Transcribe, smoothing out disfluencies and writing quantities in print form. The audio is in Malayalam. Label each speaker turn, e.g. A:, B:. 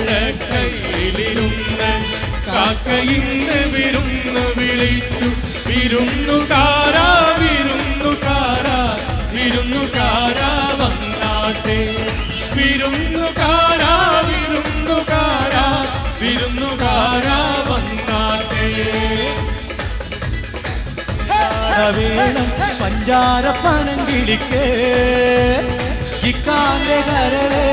A: വാഴക്കൈയിലിരുന്ന് കാക്കയിന്ന് വിരുന്ന് വിളിച്ചു. വിരുന്നുകാരാ വിരുന്നുകാരാ വിരുന്നുകാരാ വന്നാട്ടെ. വിരുന്നുകാരാ വിരുന്നുകാരാ വിരുന്നുകാരാ വന്നാട്ടെ. വേണം പഞ്ചാര പനം കിളിക്ക് ഇക്കാന്റെ കരളെ